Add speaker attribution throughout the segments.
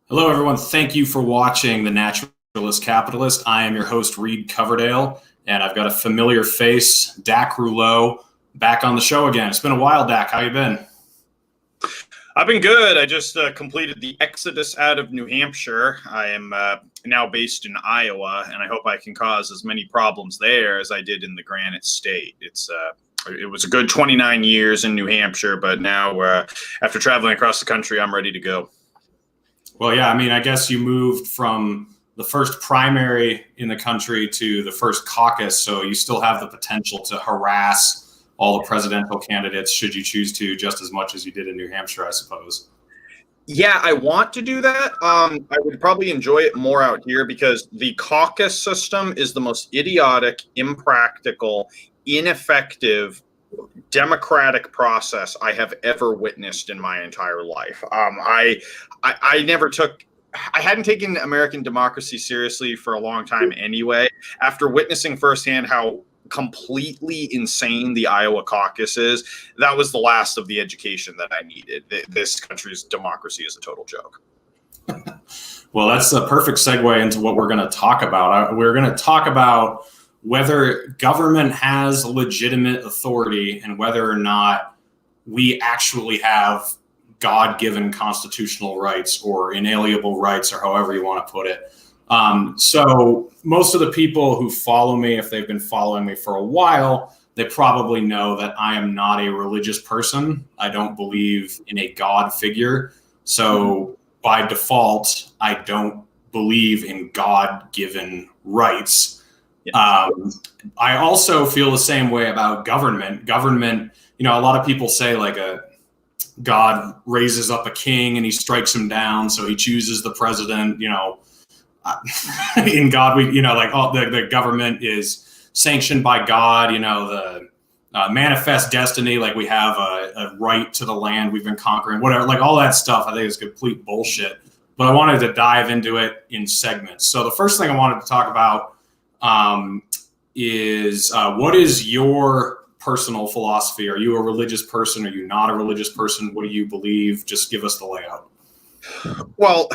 Speaker 1: Hello, everyone. Thank you for watching The Naturalist Capitalist. I am your host, Reed Coverdale, and I've got a familiar face, Dack Rouleau, back on the show again. It's been a while, Dack. How you been?
Speaker 2: I've been good. I just completed the exodus out of New Hampshire. I am now based in Iowa, and I hope I can cause as many problems there as I did in the Granite State. It was a good 29 years in New Hampshire, but now after traveling across the country, I'm ready to go.
Speaker 1: Well, yeah, I mean, I guess you moved from the first primary in the country to the first caucus, so you still have the potential to harass all the presidential candidates should you choose to, just as much as you did in New Hampshire, I suppose.
Speaker 2: Yeah, I want to do that. I would probably enjoy it more out here because the caucus system is the most idiotic, impractical, ineffective democratic process I have ever witnessed in my entire life. I hadn't taken American democracy seriously for a long time anyway. After witnessing firsthand how completely insane the Iowa caucus is, that was the last of the education that I needed. This country's democracy is a total joke.
Speaker 1: Well, that's a perfect segue into what we're going to talk about. We're going to talk about whether government has legitimate authority and whether or not we actually have God-given constitutional rights or inalienable rights, or however you want to put it. So most of the people who follow me, if they've been following me for a while, they probably know that I am not a religious person. I don't believe in a God figure. So by default, I don't believe in God-given rights. I also feel the same way about government. Government, a lot of people say like God raises up a king and he strikes him down, so he chooses the president. In God, the government is sanctioned by God. The manifest destiny, like we have a right to the land we've been conquering, whatever, like all that stuff. I think is complete bullshit. But I wanted to dive into it in segments. So the first thing I wanted to talk about is what is your personal philosophy? Are you a religious person? Are you not a religious person? What do you believe? Just give us the layout.
Speaker 2: Well,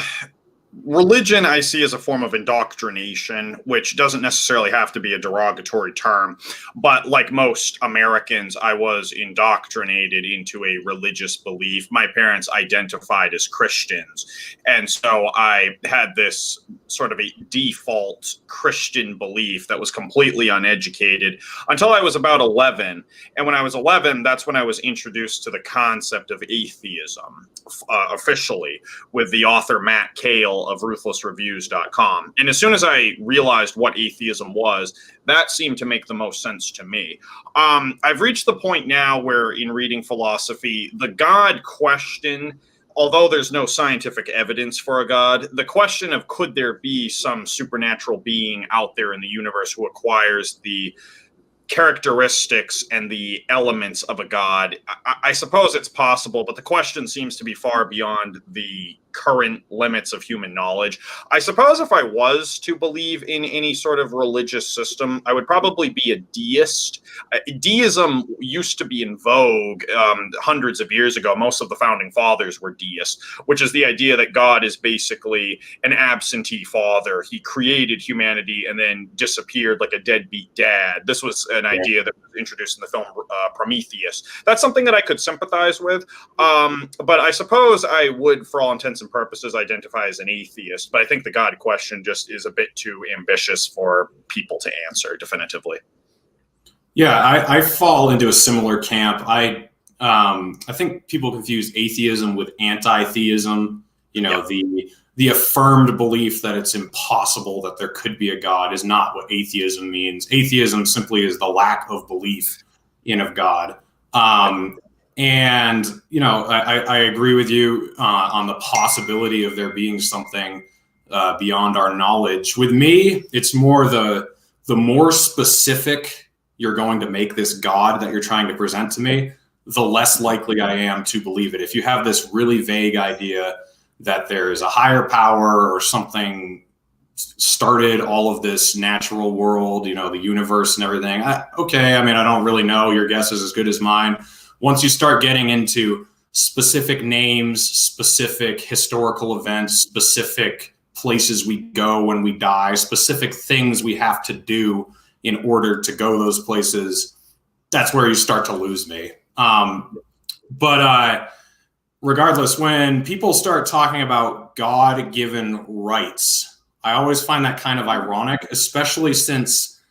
Speaker 2: religion I see as a form of indoctrination, which doesn't necessarily have to be a derogatory term. But like most Americans, I was indoctrinated into a religious belief. My parents identified as Christians. And so I had this sort of a default Christian belief that was completely uneducated until I was about 11. And when I was 11, that's when I was introduced to the concept of atheism officially with the author Matt Cale of ruthlessreviews.com. And as soon as I realized what atheism was, that seemed to make the most sense to me. I've reached the point now where in reading philosophy, the God question, although there's no scientific evidence for a God, the question of could there be some supernatural being out there in the universe who acquires the characteristics and the elements of a God, I suppose it's possible, but the question seems to be far beyond the current limits of human knowledge. I suppose if I was to believe in any sort of religious system, I would probably be a deist. Deism used to be in vogue hundreds of years ago. Most of the founding fathers were deists, which is the idea that God is basically an absentee father. He created humanity and then disappeared like a deadbeat dad. This was an idea that was introduced in the film Prometheus. That's something that I could sympathize with, but I suppose I would, for all intents and purposes, identify as an atheist. But I think the God question just is a bit too ambitious for people to answer definitively.
Speaker 1: Yeah, I fall into a similar camp. I think people confuse atheism with anti-theism. The affirmed belief that it's impossible that there could be a God is not what atheism means. Atheism simply is the lack of belief in a God. And, I agree with you on the possibility of there being something beyond our knowledge. With me, it's more the more specific you're going to make this God that you're trying to present to me, the less likely I am to believe it. If you have this really vague idea that there's a higher power or something started all of this natural world, the universe and everything. Okay, I mean, I don't really know. Your guess is as good as mine. Once you start getting into specific names, specific historical events, specific places we go when we die, specific things we have to do in order to go those places, that's where you start to lose me. But regardless, when people start talking about God-given rights, I always find that kind of ironic, especially since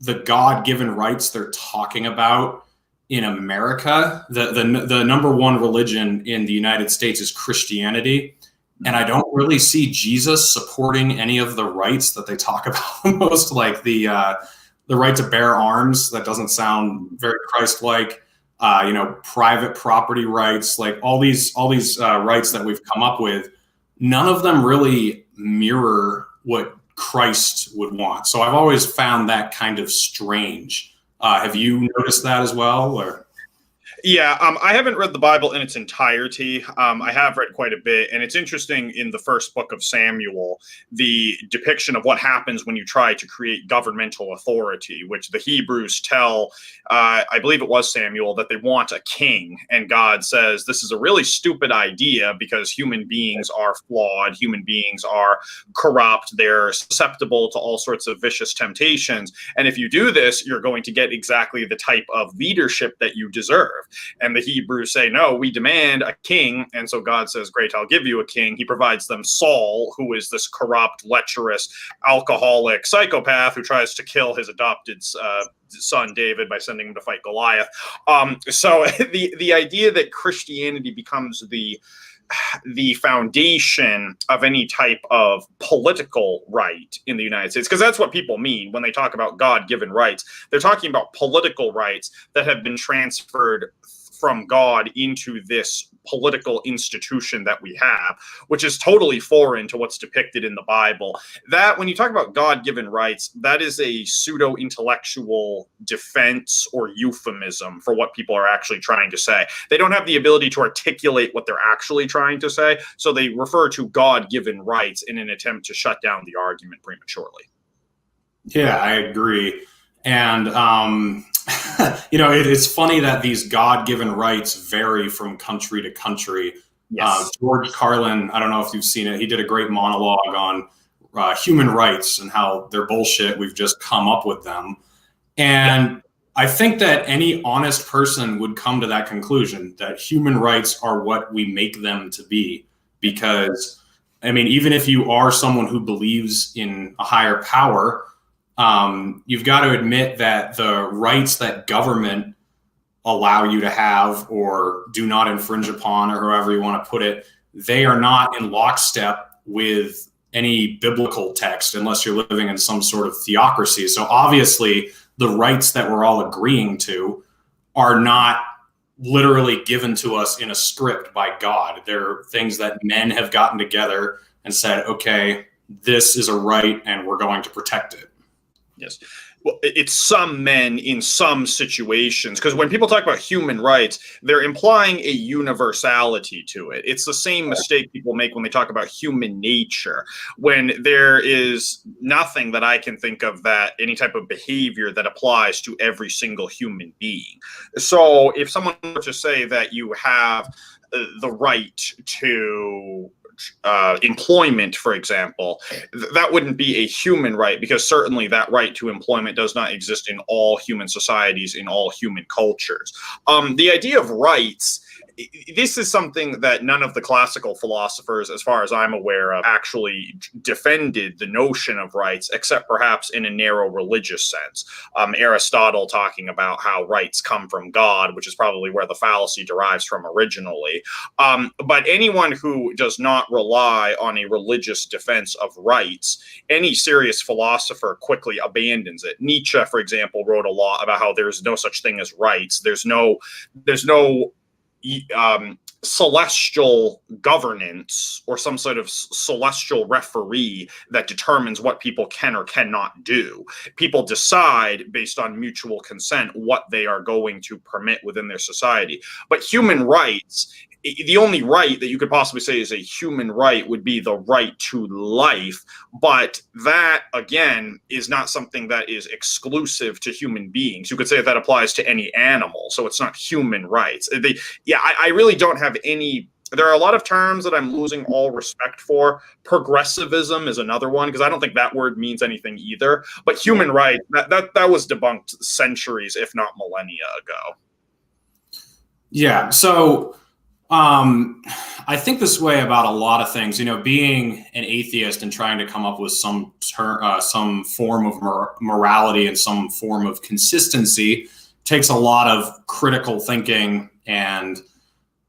Speaker 1: the God-given rights they're talking about in America, the number one religion in the United States is Christianity. And I don't really see Jesus supporting any of the rights that they talk about the most, like the right to bear arms. That doesn't sound very Christ-like. Private property rights, like all these rights that we've come up with, none of them really mirror what Christ would want. So I've always found that kind of strange. Have you noticed that as well, or?
Speaker 2: Yeah, I haven't read the Bible in its entirety. I have read quite a bit, and it's interesting in the first book of Samuel, the depiction of what happens when you try to create governmental authority, which the Hebrews tell, I believe it was Samuel, that they want a king. And God says, this is a really stupid idea because human beings are flawed, human beings are corrupt, they're susceptible to all sorts of vicious temptations. And if you do this, you're going to get exactly the type of leadership that you deserve. And the Hebrews say, no, we demand a king. And so God says, great, I'll give you a king. He provides them Saul, who is this corrupt, lecherous, alcoholic psychopath who tries to kill his adopted son David by sending him to fight Goliath. So the idea that Christianity becomes the foundation of any type of political right in the United States, because that's what people mean when they talk about God-given rights. They're talking about political rights that have been transferred from God into this political institution that we have, which is totally foreign to what's depicted in the Bible. That, when you talk about God-given rights, that is a pseudo-intellectual defense or euphemism for what people are actually trying to say. They don't have the ability to articulate what they're actually trying to say, so they refer to God-given rights in an attempt to shut down the argument prematurely.
Speaker 1: Yeah, I agree. And it's funny that these God-given rights vary from country to country.
Speaker 2: Yes.
Speaker 1: George Carlin, I don't know if you've seen it, he did a great monologue on human rights and how they're bullshit. We've just come up with them. And I think that any honest person would come to that conclusion, that human rights are what we make them to be. Because, I mean, even if you are someone who believes in a higher power, you've got to admit that the rights that government allow you to have or do not infringe upon, or however you want to put it, they are not in lockstep with any biblical text unless you're living in some sort of theocracy. So obviously the rights that we're all agreeing to are not literally given to us in a script by God. They're things that men have gotten together and said, okay, this is a right and we're going to protect it.
Speaker 2: Yes. Well, it's some men in some situations, because when people talk about human rights, they're implying a universality to it. It's the same mistake people make when they talk about human nature, when there is nothing that I can think of that any type of behavior that applies to every single human being. So if someone were to say that you have the right to employment, for example, that wouldn't be a human right, because certainly that right to employment does not exist in all human societies, in all human cultures. The idea of rights, this is something that none of the classical philosophers, as far as I'm aware of, actually defended the notion of rights, except perhaps in a narrow religious sense. Aristotle talking about how rights come from God, which is probably where the fallacy derives from originally. But anyone who does not rely on a religious defense of rights, any serious philosopher quickly abandons it. Nietzsche, for example, wrote a lot about how there's no such thing as rights. There's no celestial governance or some sort of celestial referee that determines what people can or cannot do. People decide based on mutual consent what they are going to permit within their society. But human rights the only right that you could possibly say is a human right would be the right to life. But that, again, is not something that is exclusive to human beings. You could say that applies to any animal. So it's not human rights. I really don't have any. There are a lot of terms that I'm losing all respect for. Progressivism is another one, because I don't think that word means anything either. But human rights, that was debunked centuries, if not millennia ago.
Speaker 1: Yeah. So I think this way about a lot of things. Being an atheist and trying to come up with some form of morality and some form of consistency takes a lot of critical thinking and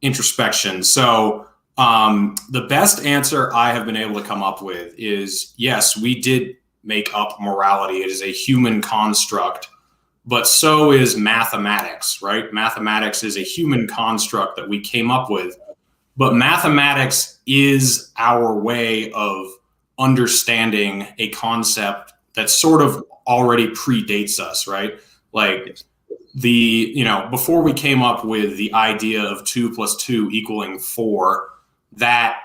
Speaker 1: introspection. So the best answer I have been able to come up with is, yes, we did make up morality. It is a human construct, but so is mathematics, right? Mathematics is a human construct that we came up with, but mathematics is our way of understanding a concept that sort of already predates us, right? Like before we came up with the idea of 2 + 2 = 4, that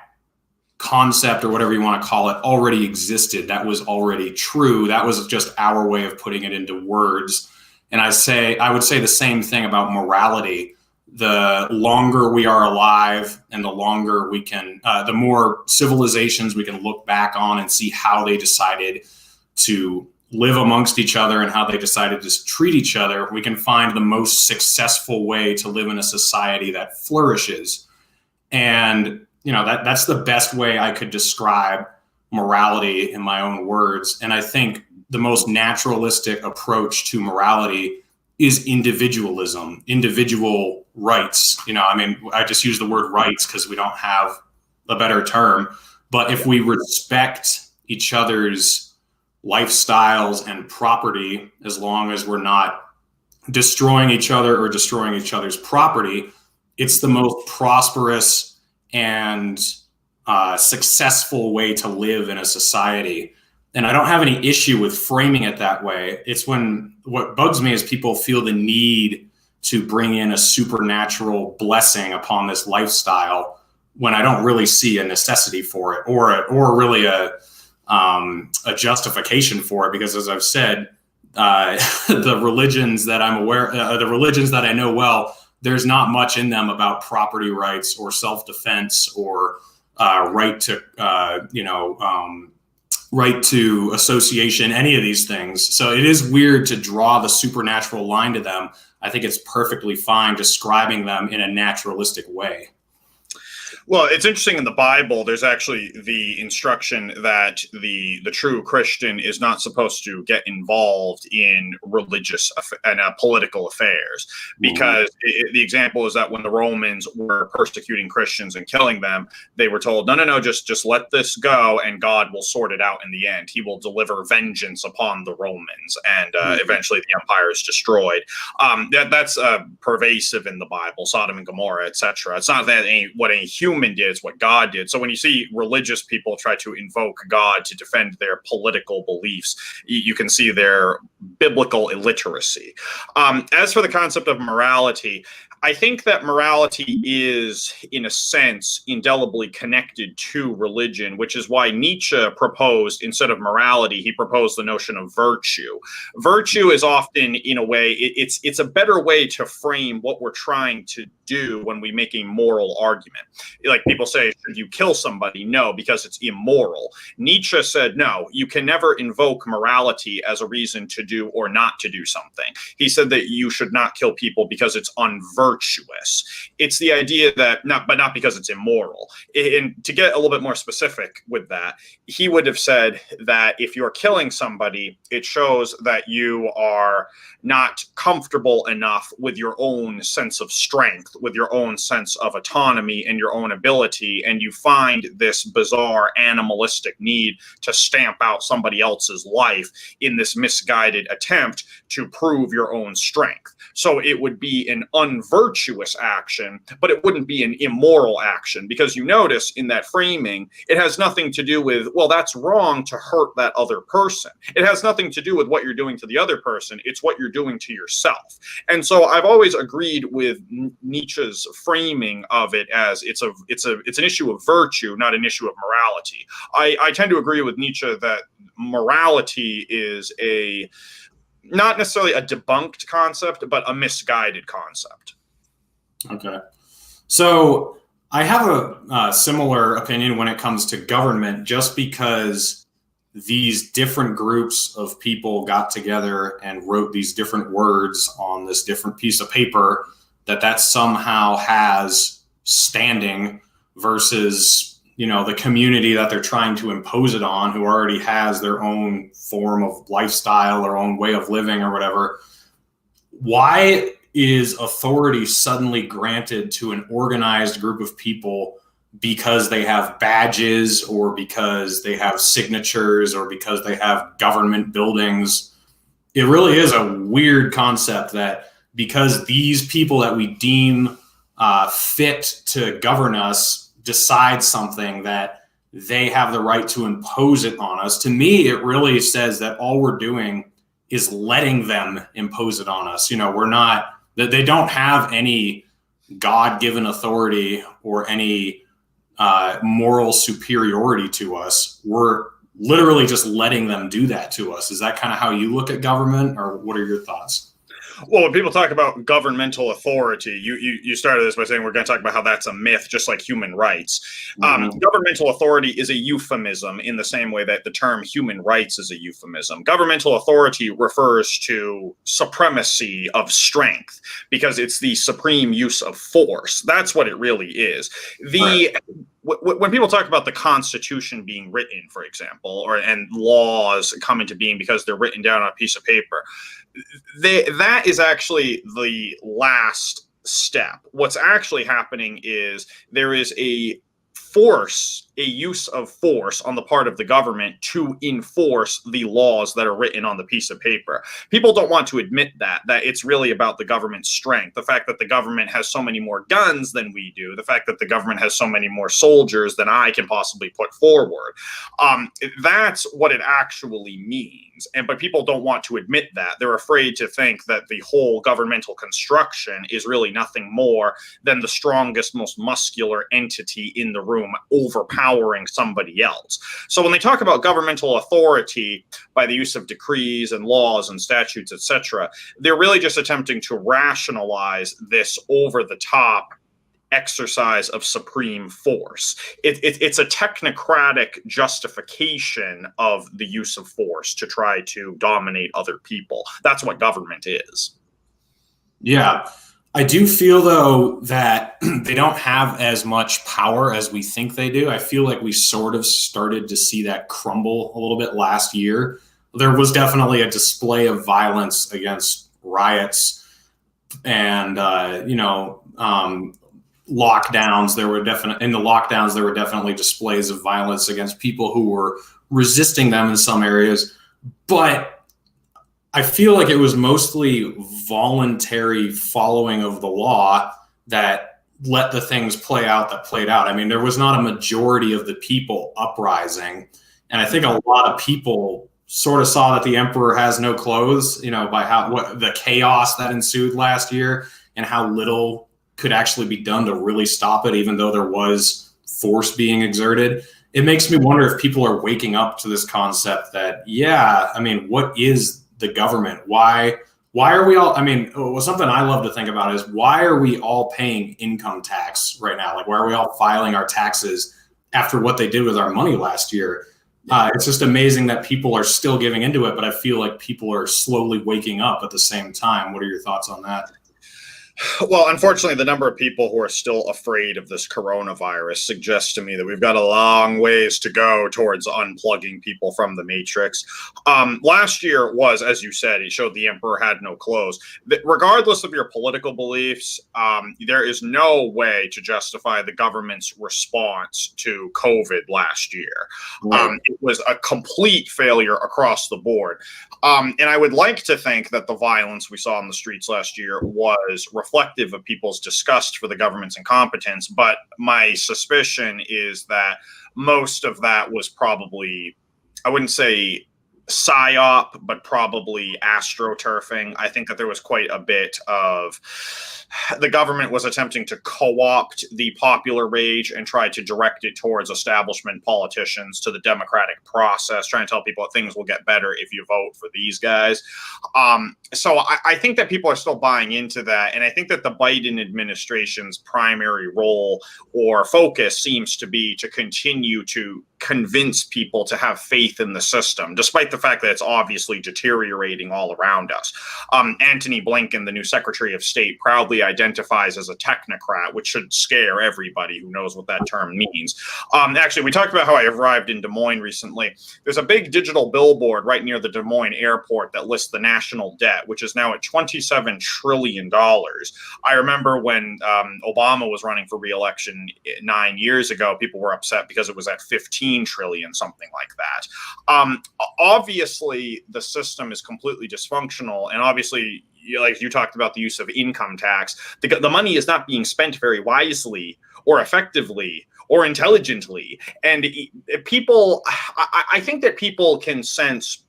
Speaker 1: concept, or whatever you want to call it, already existed. That was already true. That was just our way of putting it into words. And I would say the same thing about morality. The longer we are alive and the longer we can, the more civilizations we can look back on and see how they decided to live amongst each other and how they decided to treat each other, we can find the most successful way to live in a society that flourishes. And, that's the best way I could describe morality in my own words. And I think the most naturalistic approach to morality is individualism, individual rights. I just use the word rights because we don't have a better term. But if we respect each other's lifestyles and property, as long as we're not destroying each other or destroying each other's property, it's the most prosperous and successful way to live in a society. And I don't have any issue with framing it that way. It's what bugs me is people feel the need to bring in a supernatural blessing upon this lifestyle when I don't really see a necessity for it, or really a justification for it. Because as I've said, the religions that I'm aware, the religions that I know well, there's not much in them about property rights or self-defense or right to association, any of these things. So it is weird to draw the supernatural line to them. I think it's perfectly fine describing them in a naturalistic way.
Speaker 2: Well, it's interesting, in the Bible, there's actually the instruction that the true Christian is not supposed to get involved in religious and political affairs, because the example is that when the Romans were persecuting Christians and killing them, they were told, no, just let this go and God will sort it out in the end. He will deliver vengeance upon the Romans, and eventually the empire is destroyed. That's pervasive in the Bible, Sodom and Gomorrah, etc. It's not that what any human did, it's what God did. So when you see religious people try to invoke God to defend their political beliefs, you can see their biblical illiteracy. As for the concept of morality, I think that morality is, in a sense, indelibly connected to religion, which is why Nietzsche proposed, instead of morality, he proposed the notion of virtue. Virtue is often, in a way, it's a better way to frame what we're trying to do when we make a moral argument. Like people say, should you kill somebody? No, because it's immoral. Nietzsche said, no, you can never invoke morality as a reason to do or not to do something. He said that you should not kill people because it's unvirtuous. It's the idea that, not because it's immoral. And to get a little bit more specific with that, he would have said that if you're killing somebody, it shows that you are not comfortable enough with your own sense of strength, with your own sense of autonomy and your own ability, and you find this bizarre animalistic need to stamp out somebody else's life in this misguided attempt to prove your own strength. So it would be an unvirtuous action, but it wouldn't be an immoral action, because you notice in that framing, it has nothing to do with, well, that's wrong to hurt that other person. It has nothing to do with what you're doing to the other person. It's what you're doing to yourself. And so I've always agreed with Nietzsche Nietzsche's framing of it as it's an issue of virtue, not an issue of morality. I tend to agree with Nietzsche that morality is not necessarily a debunked concept, but a misguided concept.
Speaker 1: Okay. So I have a similar opinion when it comes to government, just because these different groups of people got together and wrote these different words on this different piece of paper, that somehow has standing versus, the community that they're trying to impose it on, who already has their own form of lifestyle, their own way of living or whatever. Why is authority suddenly granted to an organized group of people because they have badges or because they have signatures or because they have government buildings? It really is a weird concept that because these people that we deem fit to govern us decide something, that they have the right to impose it on us. To me, it really says that all we're doing is letting them impose it on us. We're not, that they don't have any God-given authority or any moral superiority to us. We're literally just letting them do that to us. Is that kind of how you look at government, or what are your thoughts?
Speaker 2: Well, when people talk about governmental authority, you started this by saying we're going to talk about how that's a myth, just like human rights. Governmental authority is a euphemism in the same way that the term human rights is a euphemism. Governmental authority refers to supremacy of strength because it's the supreme use of force. That's what it really is. When people talk about the Constitution being written, for example, and laws come into being because they're written down on a piece of paper, that is actually the last step. What's actually happening is there is a use of force on the part of the government to enforce the laws that are written on the piece of paper. People don't want to admit that it's really about the government's strength. The fact that the government has so many more guns than we do, the fact that the government has so many more soldiers than I can possibly put forward. That's what it actually means. But people don't want to admit that. They're afraid to think that the whole governmental construction is really nothing more than the strongest, most muscular entity in the room overpowering somebody else. So when they talk about governmental authority by the use of decrees and laws and statutes, etc., they're really just attempting to rationalize this over-the-top exercise of supreme force. It's a technocratic justification of the use of force to try to dominate other people. That's what government is. Yeah.
Speaker 1: I do feel, though, that they don't have as much power as we think they do. I feel like we sort of started to see that crumble a little bit last year. There was definitely a display of violence against riots and, lockdowns. In the lockdowns, there were definitely displays of violence against people who were resisting them in some areas. But I feel like it was mostly voluntary following of the law that let the things play out that played out. I mean, there was not a majority of the people uprising. And I think a lot of people sort of saw that the emperor has no clothes, by what the chaos that ensued last year and how little could actually be done to really stop it, even though there was force being exerted. It makes me wonder if people are waking up to this concept that, what is the government? Why are we all, something I love to think about is, why are we all paying income tax right now? Like, why are we all filing our taxes after what they did with our money last year? It's just amazing that people are still giving into it, but I feel like people are slowly waking up at the same time. What are your thoughts on that?
Speaker 2: Well, unfortunately, the number of people who are still afraid of this coronavirus suggests to me that we've got a long ways to go towards unplugging people from the matrix. Last year was, as you said, it showed the emperor had no clothes. Regardless of your political beliefs, there is no way to justify the government's response to COVID last year. Right. It was a complete failure across the board. And I would like to think that the violence we saw on the streets last year was reflective of people's disgust for the government's incompetence. But my suspicion is that most of that was probably, I wouldn't say psyop, but probably astroturfing. I think that there was quite a bit of the government was attempting to co-opt the popular rage and try to direct it towards establishment politicians, to the democratic process, trying to tell people that things will get better if you vote for these guys. So I think that people are still buying into that. And I think that the Biden administration's primary role or focus seems to be to continue to convince people to have faith in the system, despite the fact that it's obviously deteriorating all around us. Antony Blinken, the new Secretary of State, proudly identifies as a technocrat, which should scare everybody who knows what that term means. Actually, we talked about how I arrived in Des Moines recently. There's a big digital billboard right near the Des Moines airport that lists the national debt, which is now at $27 trillion. I remember when Obama was running for re-election 9 years ago, people were upset because it was at 15 trillion, something like that. Obviously, the system is completely dysfunctional, and obviously, like you talked about the use of income tax, the money is not being spent very wisely or effectively or intelligently. And people, I think that people can sense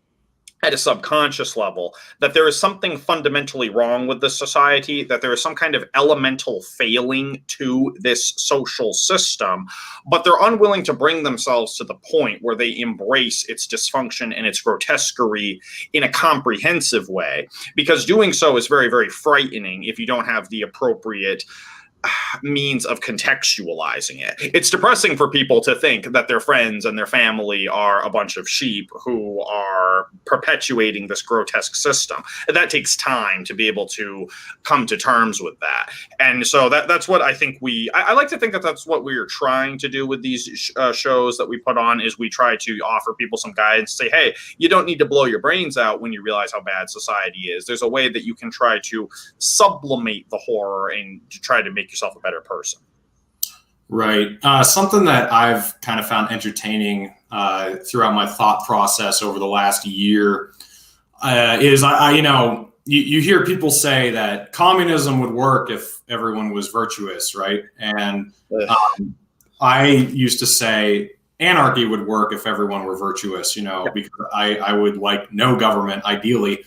Speaker 2: at a subconscious level that there is something fundamentally wrong with this society, that there is some kind of elemental failing to this social system, but they're unwilling to bring themselves to the point where they embrace its dysfunction and its grotesquerie in a comprehensive way, because doing so is very, very frightening if you don't have the appropriate means of contextualizing it. It's depressing for people to think that their friends and their family are a bunch of sheep who are perpetuating this grotesque system. And that takes time to be able to come to terms with that. And so that's what I think I like to think that that's what we're trying to do with these shows that we put on, is we try to offer people some guidance, say, hey, you don't need to blow your brains out when you realize how bad society is. There's a way that you can try to sublimate the horror and to try to make yourself a better person.
Speaker 1: Right. Something that I've kind of found entertaining throughout my thought process over the last year is, you hear people say that communism would work if everyone was virtuous, right? And I used to say anarchy would work if everyone were virtuous, because I would like no government ideally.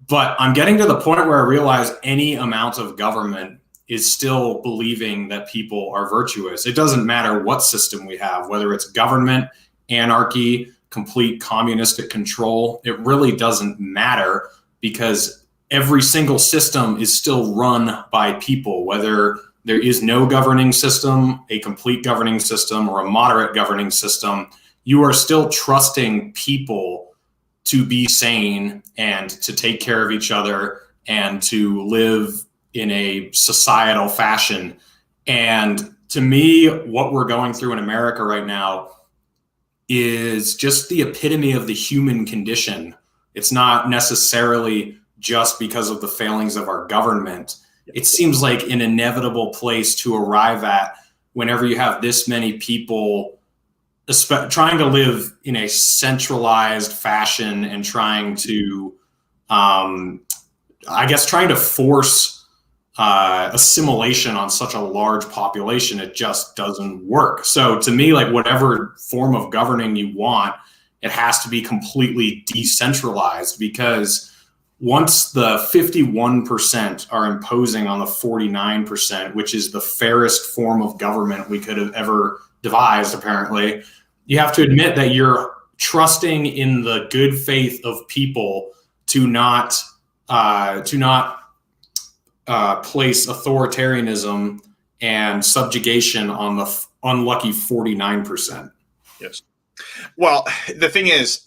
Speaker 1: But I'm getting to the point where I realize any amount of government is still believing that people are virtuous. It doesn't matter what system we have, whether it's government, anarchy, complete communistic control. It really doesn't matter, because every single system is still run by people, whether there is no governing system, a complete governing system, or a moderate governing system. You are still trusting people to be sane and to take care of each other and to live in a societal fashion. And to me, what we're going through in America right now is just the epitome of the human condition. It's not necessarily just because of the failings of our government. It seems like an inevitable place to arrive at whenever you have this many people trying to live in a centralized fashion and trying to, trying to force assimilation on such a large population. It just doesn't work. So to me, like, whatever form of governing you want, it has to be completely decentralized, because once the 51% are imposing on the 49%, which is the fairest form of government we could have ever devised, apparently, you have to admit that you're trusting in the good faith of people to not place authoritarianism and subjugation on the unlucky 49%.
Speaker 2: Yes. Well, the thing is,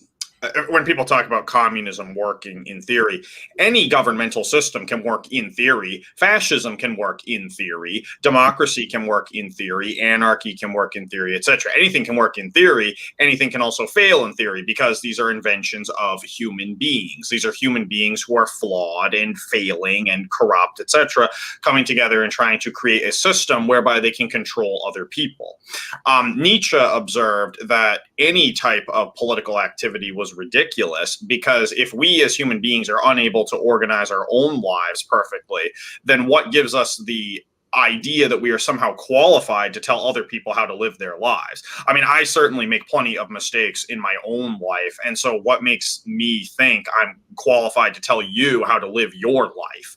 Speaker 2: when people talk about communism working in theory, any governmental system can work in theory. Fascism can work in theory. Democracy can work in theory. Anarchy can work in theory, etc. Anything can work in theory. Anything can also fail in theory, because these are inventions of human beings. These are human beings who are flawed and failing and corrupt, etc., coming together and trying to create a system whereby they can control other people. Nietzsche observed that any type of political activity was ridiculous, because if we as human beings are unable to organize our own lives perfectly, then what gives us the idea that we are somehow qualified to tell other people how to live their lives. I mean, I certainly make plenty of mistakes in my own life. And so what makes me think I'm qualified to tell you how to live your life?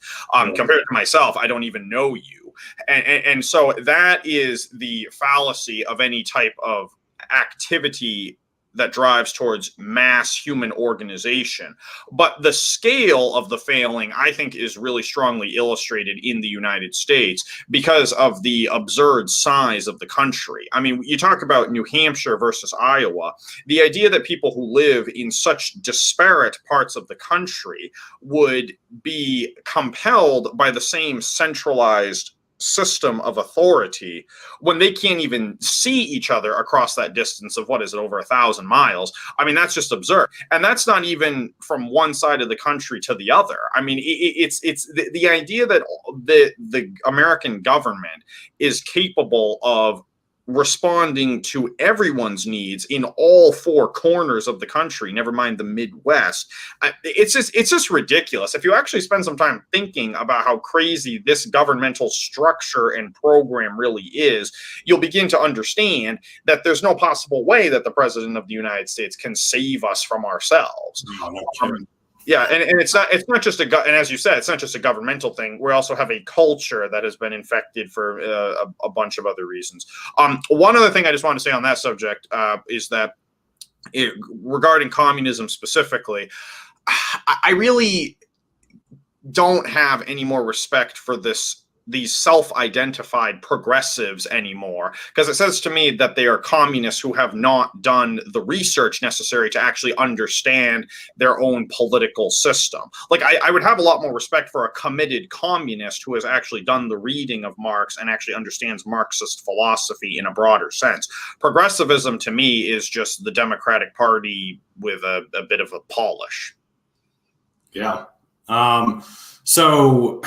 Speaker 2: Compared to myself, I don't even know you. And so that is the fallacy of any type of activity that drives towards mass human organization. But the scale of the failing, I think, is really strongly illustrated in the United States because of the absurd size of the country. I mean, you talk about New Hampshire versus Iowa, the idea that people who live in such disparate parts of the country would be compelled by the same centralized system of authority when they can't even see each other across that distance of, what is it, over 1,000 miles. I mean, that's just absurd. And that's not even from one side of the country to the other. I mean, it's the idea that the American government is capable of responding to everyone's needs in all four corners of the country, never mind the Midwest. It's just ridiculous. If you actually spend some time thinking about how crazy this governmental structure and program really is, you'll begin to understand that there's no possible way that the president of the United States can save us from ourselves. Yeah, and it's not just and as you said, it's not just a governmental thing. We also have a culture that has been infected for a bunch of other reasons. One other thing I just want to say on that subject is that regarding communism specifically, I really don't have any more respect for these self-identified progressives anymore, because it says to me that they are communists who have not done the research necessary to actually understand their own political system. Like, I would have a lot more respect for a committed communist who has actually done the reading of Marx and actually understands Marxist philosophy in a broader sense. Progressivism to me is just the Democratic Party with a bit of a polish.
Speaker 1: Yeah. So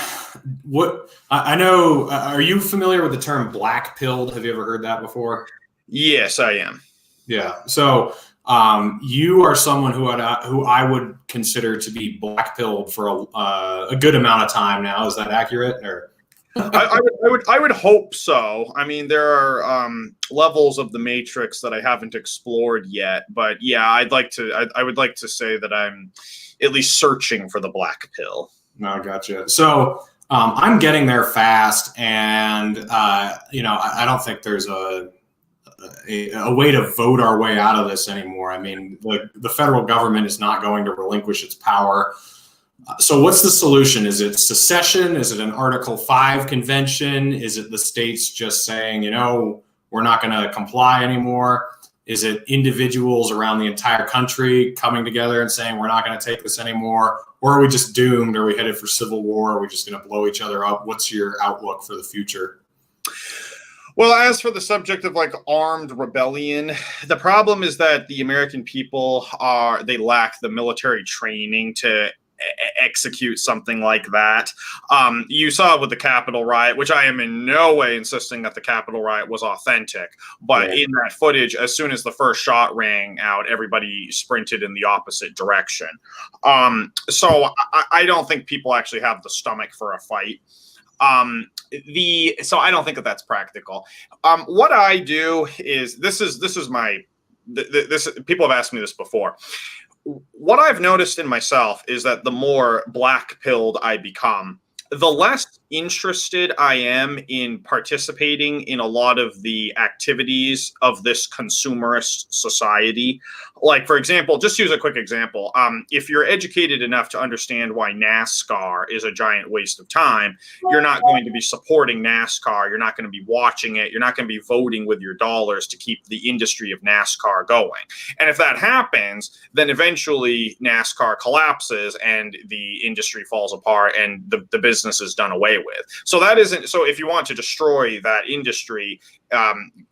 Speaker 1: what I know, are you familiar with the term black pilled? Have you ever heard that before?
Speaker 2: Yes, I am.
Speaker 1: Yeah. So you are someone who I would consider to be black pilled for a good amount of time now. Is that accurate? Or
Speaker 2: I would hope so. I mean, there are levels of the matrix that I haven't explored yet, but yeah, I would like to say that I'm at least searching for the black pill.
Speaker 1: No, gotcha. So I'm getting there fast, and I don't think there's a way to vote our way out of this anymore. I mean, the federal government is not going to relinquish its power. So what's the solution? Is it secession? Is it an Article 5 convention? Is it the states just saying, we're not going to comply anymore? Is it individuals around the entire country coming together and saying, we're not going to take this anymore? Or are we just doomed? Are we headed for civil war? Are we just going to blow each other up? What's your outlook for the future?
Speaker 2: Well, as for the subject of armed rebellion, the problem is that the American people they lack the military training to execute something like that. You saw with the Capitol riot, which I am in no way insisting that the Capitol riot was authentic, but in that footage, as soon as the first shot rang out, everybody sprinted in the opposite direction. So I don't think people actually have the stomach for a fight. So I don't think that that's practical. What I do is this people have asked me this before. What I've noticed in myself is that the more black-pilled I become, the less interested I am in participating in a lot of the activities of this consumerist society. Like, for example, just use a quick example. If you're educated enough to understand why NASCAR is a giant waste of time, you're not going to be supporting NASCAR. You're not going to be watching it. You're not going to be voting with your dollars to keep the industry of NASCAR going. And if that happens, then eventually NASCAR collapses and the industry falls apart and the business is done away with. So if you want to destroy that industry,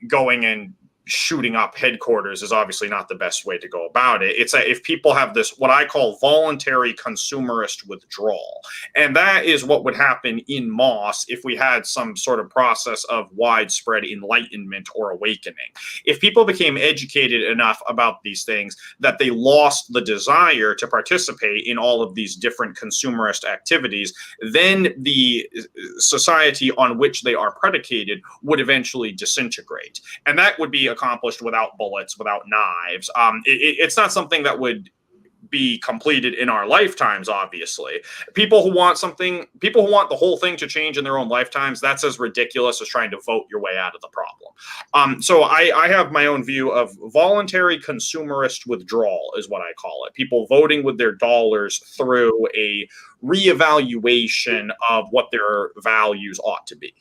Speaker 2: going and shooting up headquarters is obviously not the best way to go about it. It's if people have this, what I call voluntary consumerist withdrawal. And that is what would happen in Moss if we had some sort of process of widespread enlightenment or awakening. If people became educated enough about these things that they lost the desire to participate in all of these different consumerist activities, then the society on which they are predicated would eventually disintegrate. And that would be accomplished without bullets, without knives. It's not something that would be completed in our lifetimes, obviously. People who want the whole thing to change in their own lifetimes, that's as ridiculous as trying to vote your way out of the problem. So I have my own view of voluntary consumerist withdrawal is what I call it. People voting with their dollars through a reevaluation of what their values ought to be.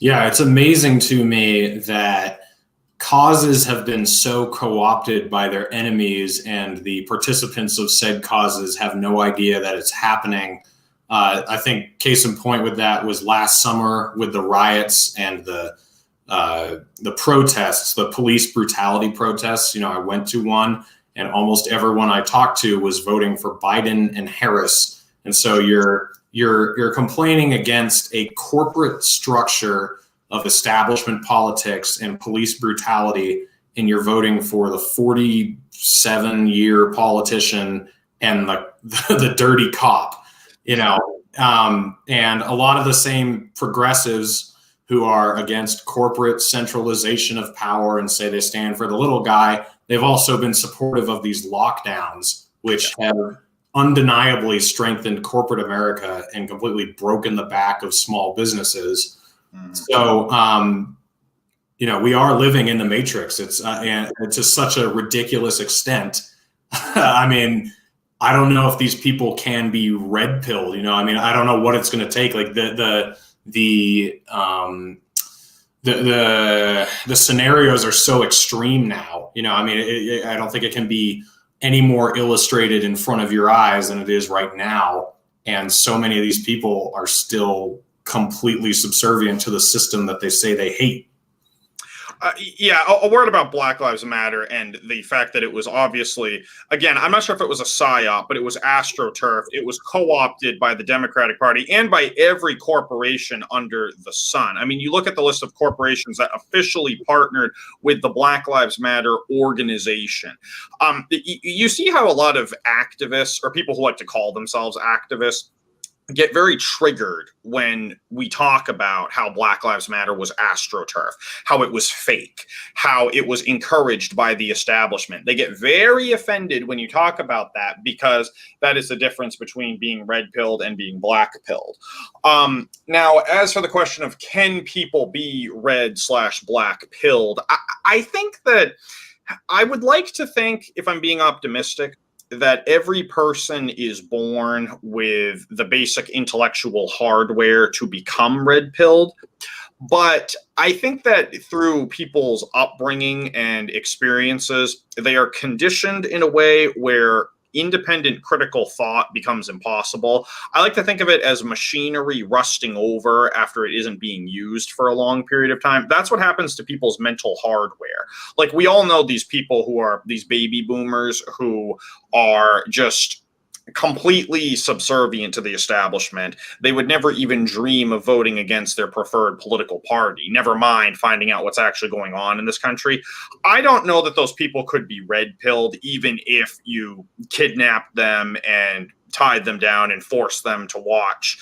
Speaker 1: Yeah, it's amazing to me that causes have been so co-opted by their enemies, and the participants of said causes have no idea that it's happening. I think case in point with that was last summer with the riots and the protests, the police brutality protests. I went to one, and almost everyone I talked to was voting for Biden and Harris. And so you're complaining against a corporate structure of establishment politics and police brutality, and you're voting for the 47-year politician and the dirty cop, and a lot of the same progressives who are against corporate centralization of power and say they stand for the little guy, they've also been supportive of these lockdowns, which have undeniably strengthened corporate America and completely broken the back of small businesses. So, we are living in the matrix. It's and to such a ridiculous extent. I mean, I don't know if these people can be red pilled. I don't know what it's going to take. Like the scenarios are so extreme now. I don't think it can be any more illustrated in front of your eyes than it is right now. And so many of these people are still completely subservient to the system that they say they hate.
Speaker 2: A word about Black Lives Matter and the fact that it was obviously, again, I'm not sure if it was a psyop, but it was AstroTurf. It was co-opted by the Democratic Party and by every corporation under the sun. I mean, you look at the list of corporations that officially partnered with the Black Lives Matter organization. You see how a lot of activists, or people who like to call themselves activists, get very triggered when we talk about how Black Lives Matter was AstroTurf, how it was fake, how it was encouraged by the establishment. They get very offended when you talk about that, because that is the difference between being red-pilled and being black-pilled. Now, as for the question of can people be red/black-pilled, I think that I would like to think, if I'm being optimistic, that every person is born with the basic intellectual hardware to become red-pilled. But I think that through people's upbringing and experiences, they are conditioned in a way where independent critical thought becomes impossible. I like to think of it as machinery rusting over after it isn't being used for a long period of time. That's what happens to people's mental hardware. Like, we all know these people who are these baby boomers who are just completely subservient to the establishment. They would never even dream of voting against their preferred political party, never mind finding out what's actually going on in this country. I don't know that those people could be red-pilled, even if you kidnapped them and tied them down and forced them to watch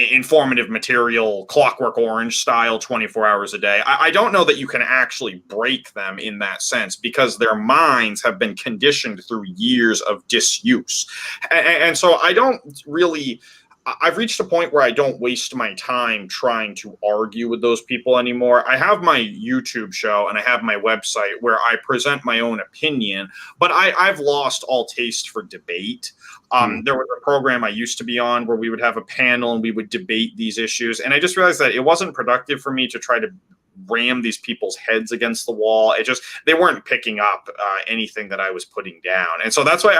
Speaker 2: informative material, Clockwork Orange style, 24 hours a day. I don't know that you can actually break them in that sense, because their minds have been conditioned through years of disuse. And so I've reached a point where I don't waste my time trying to argue with those people anymore. I have my YouTube show and I have my website where I present my own opinion, but I've lost all taste for debate. There was a program I used to be on where we would have a panel and we would debate these issues. And I just realized that it wasn't productive for me to try to ram these people's heads against the wall. They weren't picking up anything that I was putting down. And so that's why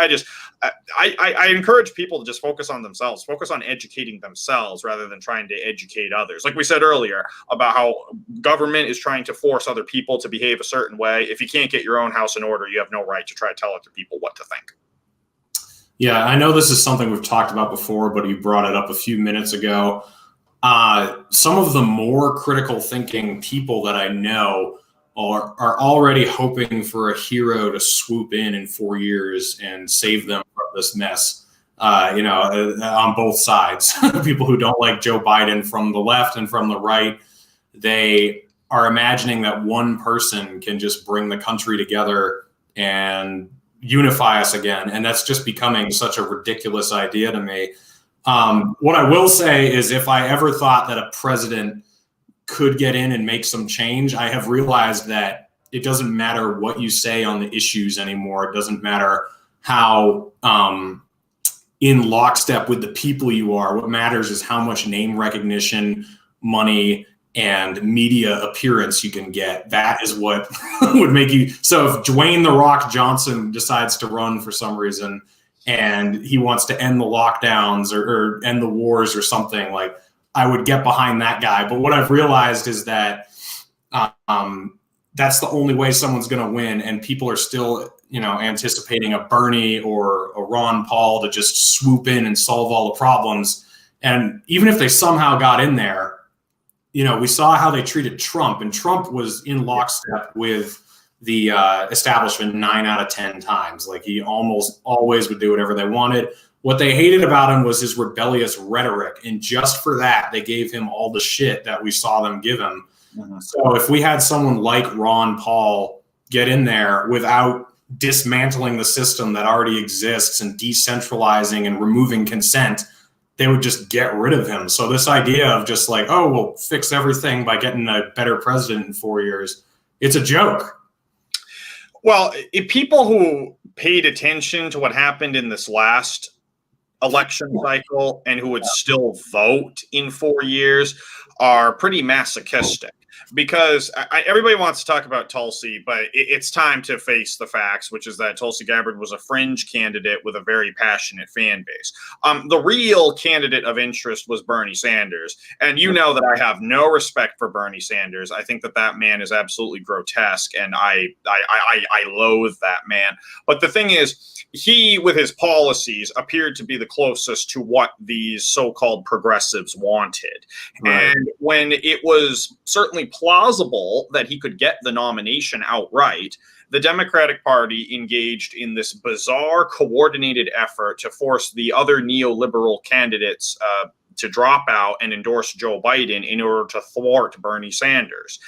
Speaker 2: I encourage people to just focus on themselves, focus on educating themselves rather than trying to educate others. Like we said earlier about how government is trying to force other people to behave a certain way. If you can't get your own house in order, you have no right to try to tell other people what to think.
Speaker 1: Yeah, I know this is something we've talked about before, but you brought it up a few minutes ago. Some of the more critical thinking people that I know are already hoping for a hero to swoop in 4 years and save them from this mess. On both sides, people who don't like Joe Biden from the left and from the right, they are imagining that one person can just bring the country together and unify us again. And that's just becoming such a ridiculous idea to me. What I will say is if I ever thought that a president could get in and make some change, I have realized that it doesn't matter what you say on the issues anymore. It doesn't matter how in lockstep with the people you are. What matters is how much name recognition, money, and media appearance you can get. That is what would make you. So if Dwayne "The Rock" Johnson decides to run for some reason and he wants to end the lockdowns or end the wars or something, like, I would get behind that guy. But what I've realized is that that's the only way someone's going to win. And people are still, anticipating a Bernie or a Ron Paul to just swoop in and solve all the problems. And even if they somehow got in there, we saw how they treated Trump, and Trump was in lockstep with the establishment 9 out of 10 times. Like, he almost always would do whatever they wanted. What they hated about him was his rebellious rhetoric. And just for that, they gave him all the shit that we saw them give him. Mm-hmm. So if we had someone like Ron Paul get in there without dismantling the system that already exists and decentralizing and removing consent, they would just get rid of him. So this idea of just like, oh, we'll fix everything by getting a better president in 4 years, it's a joke.
Speaker 2: Well, if people who paid attention to what happened in this last election cycle and who would still vote in 4 years are pretty masochistic. Because everybody wants to talk about Tulsi, but it's time to face the facts, which is that Tulsi Gabbard was a fringe candidate with a very passionate fan base. The real candidate of interest was Bernie Sanders. And you know that I have no respect for Bernie Sanders. I think that man is absolutely grotesque, and I loathe that man. But the thing is, he, with his policies, appeared to be the closest to what these so-called progressives wanted. Right. And when it was certainly plausible that he could get the nomination outright, the Democratic Party engaged in this bizarre coordinated effort to force the other neoliberal candidates to drop out and endorse Joe Biden in order to thwart Bernie Sanders.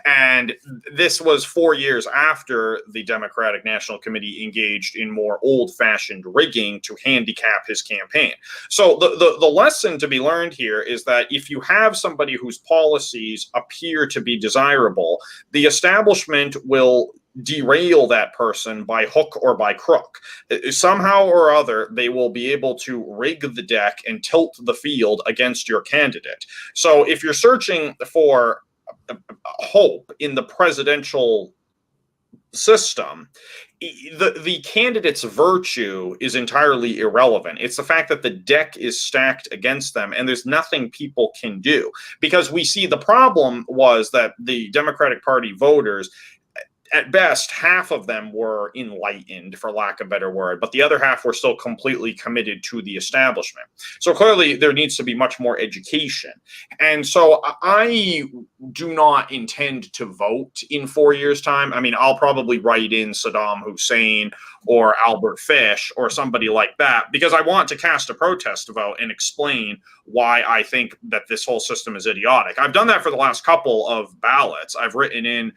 Speaker 2: And this was 4 years after the Democratic National Committee engaged in more old-fashioned rigging to handicap his campaign. So the lesson to be learned here is that if you have somebody whose policies appear to be desirable, the establishment will derail that person by hook or by crook. Somehow or other, they will be able to rig the deck and tilt the field against your candidate. So if you're searching for hope in the presidential system, the candidate's virtue is entirely irrelevant. It's the fact that the deck is stacked against them and there's nothing people can do. Because we see the problem was that the Democratic Party voters, at best, half of them were enlightened, for lack of a better word, but the other half were still completely committed to the establishment. So clearly there needs to be much more education. And so I do not intend to vote in 4 years' time. I mean, I'll probably write in Saddam Hussein or Albert Fish or somebody like that, because I want to cast a protest vote and explain why I think that this whole system is idiotic. I've done that for the last couple of ballots. I've written in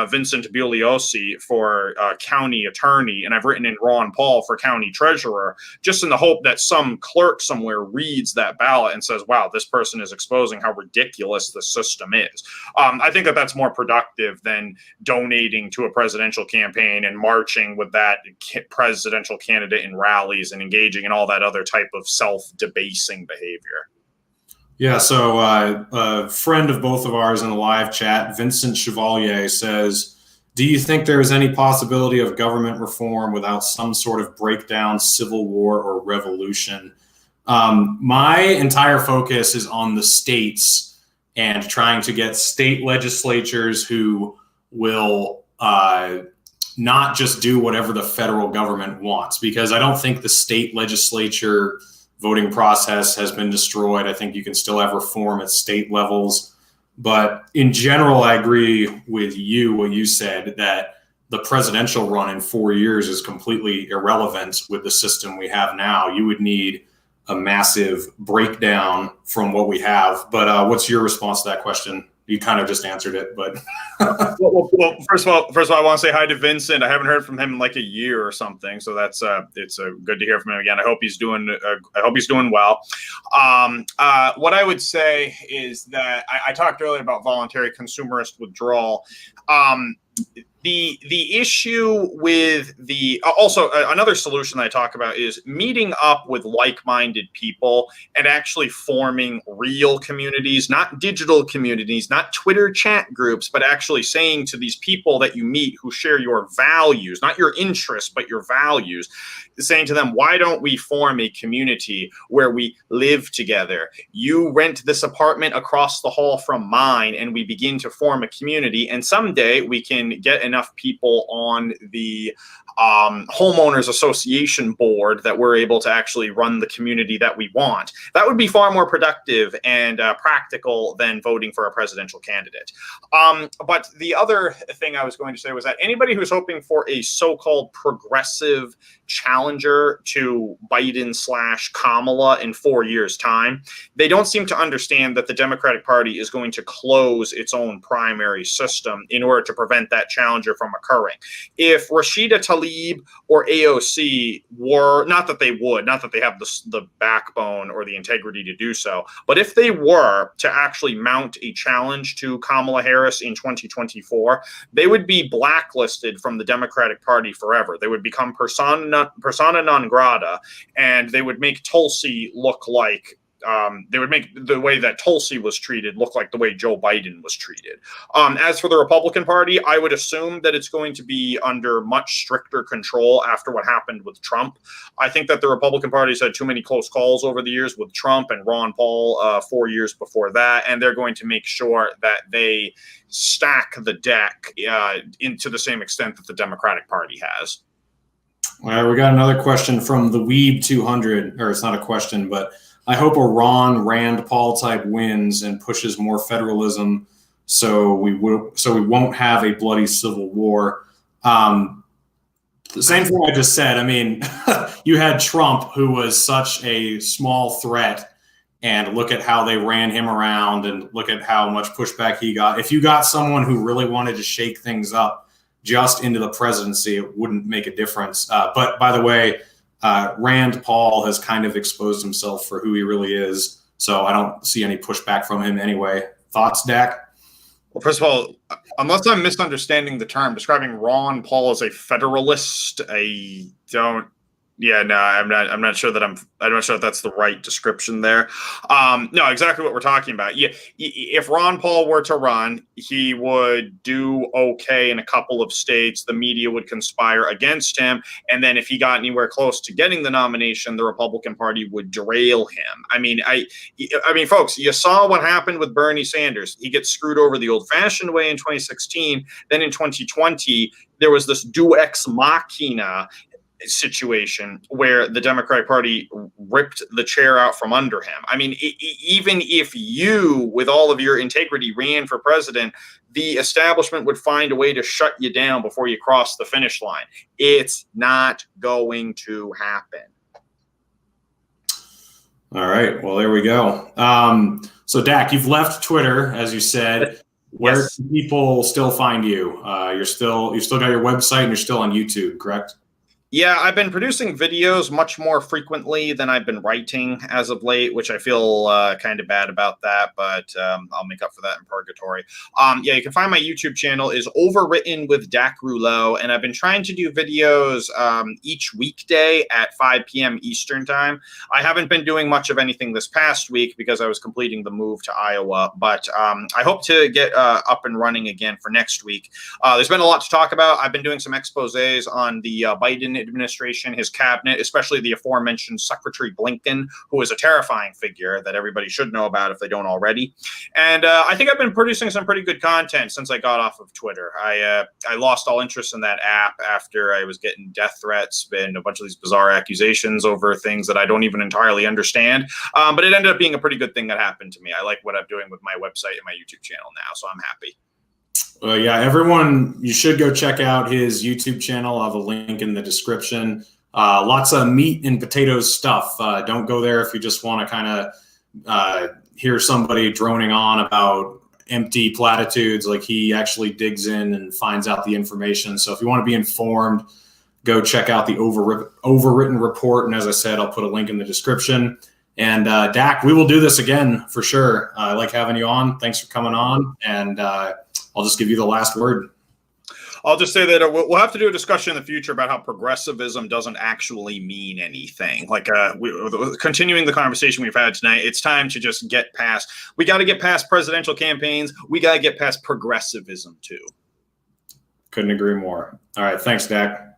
Speaker 2: Vincent Bugliosi for county attorney, and I've written in Ron Paul for county treasurer, just in the hope that some clerk somewhere reads that ballot and says, wow, this person is exposing how ridiculous the system is. I think that that's more productive than donating to a presidential campaign and marching with that presidential candidate in rallies and engaging in all that other type of self-debasing behavior.
Speaker 1: Yeah, so a friend of both of ours in the live chat, Vincent Chevalier, says, do you think there is any possibility of government reform without some sort of breakdown, civil war, or revolution? My entire focus is on the states and trying to get state legislatures who will not just do whatever the federal government wants, because I don't think the state legislature voting process has been destroyed. I think you can still have reform at state levels. But in general, I agree with you, what you said, that the presidential run in 4 years is completely irrelevant with the system we have now. You would need a massive breakdown from what we have. But what's your response to that question? You kind of just answered it, but
Speaker 2: well, first of all, I want to say hi to Vincent. I haven't heard from him in like a year or something, so that's it's good to hear from him again. I hope he's doing well. What I would say is that I talked earlier about voluntary consumerist withdrawal. The issue with also another solution that I talk about is meeting up with like-minded people and actually forming real communities, not digital communities, not Twitter chat groups, but actually saying to these people that you meet who share your values, not your interests, but your values, saying to them, why don't we form a community where we live together? You rent this apartment across the hall from mine, and we begin to form a community. And someday we can get enough people on the homeowners association board that we're able to actually run the community that we want. That would be far more productive and practical than voting for a presidential candidate. But the other thing I was going to say was that anybody who's hoping for a so-called progressive challenger to Biden/Kamala in 4 years' time, they don't seem to understand that the Democratic Party is going to close its own primary system in order to prevent that challenger from occurring. If Rashida Tlaib or AOC were, not that they have the backbone or the integrity to do so, but if they were to actually mount a challenge to Kamala Harris in 2024, they would be blacklisted from the Democratic Party forever. They would become persona non grata, and they would make Tulsi look like they would make the way that Tulsi was treated look like the way Joe Biden was treated. As for the Republican Party, I would assume that it's going to be under much stricter control after what happened with Trump. I think that the Republican Party's had too many close calls over the years with Trump and Ron Paul 4 years before that, and they're going to make sure that they stack the deck into the same extent that the Democratic Party has.
Speaker 1: All right, we got another question from the Weeb 200, or it's not a question, but I hope a Rand Paul type wins and pushes more federalism, so we won't have a bloody civil war. The same thing I just said. I mean, you had Trump, who was such a small threat, and look at how they ran him around, and look at how much pushback he got. If you got someone who really wanted to shake things up just into the presidency, it wouldn't make a difference. But by the way, Rand Paul has kind of exposed himself for who he really is, so I don't see any pushback from him anyway. Thoughts, Dack?
Speaker 2: Well, first of all, unless I'm misunderstanding the term, describing Ron Paul as a federalist, I don't. Yeah, no, I'm not sure that I'm not sure if that's the right description there. No, exactly what we're talking about. Yeah, if Ron Paul were to run, he would do okay in a couple of states. The media would conspire against him, and then if he got anywhere close to getting the nomination, the Republican Party would derail him. I mean, folks, you saw what happened with Bernie Sanders. He gets screwed over the old-fashioned way in 2016. Then in 2020, there was this Deus ex machina situation where the Democratic Party ripped the chair out from under him. I mean, even if you, with all of your integrity, ran for president, the establishment would find a way to shut you down before you cross the finish line. It's not going to happen.
Speaker 1: All right. Well, there we go. So, Dack, you've left Twitter, as you said. Where
Speaker 2: Yes.
Speaker 1: can people still find you? You still got your website, and you're still on YouTube, correct?
Speaker 2: Yeah, I've been producing videos much more frequently than I've been writing as of late, which I feel kind of bad about that, but I'll make up for that in purgatory. Yeah, you can find my YouTube channel is Overwritten with Dack Rouleau, and I've been trying to do videos each weekday at 5 p.m. Eastern time. I haven't been doing much of anything this past week because I was completing the move to Iowa, but I hope to get up and running again for next week. There's been a lot to talk about. I've been doing some exposés on the Biden administration, his cabinet, especially the aforementioned Secretary Blinken, who is a terrifying figure that everybody should know about if they don't already. And I think I've been producing some pretty good content since I got off of Twitter. I lost all interest in that app after I was getting death threats and a bunch of these bizarre accusations over things that I don't even entirely understand. But it ended up being a pretty good thing that happened to me. I like what I'm doing with my website and my YouTube channel now, so I'm happy.
Speaker 1: Yeah, everyone, you should go check out his YouTube channel. I'll have a link in the description. Lots of meat and potatoes stuff. Don't go there if you just want to kind of hear somebody droning on about empty platitudes. Like, he actually digs in and finds out the information. So if you want to be informed, go check out the Overwritten report. And as I said, I'll put a link in the description. And Dack, we will do this again for sure. I like having you on. Thanks for coming on. And I'll just give you the last word.
Speaker 2: I'll just say that we'll have to do a discussion in the future about how progressivism doesn't actually mean anything. Like, continuing the conversation we've had tonight, it's time to just get past. We got to get past presidential campaigns. We got to get past progressivism too.
Speaker 1: Couldn't agree more. All right. Thanks, Dack.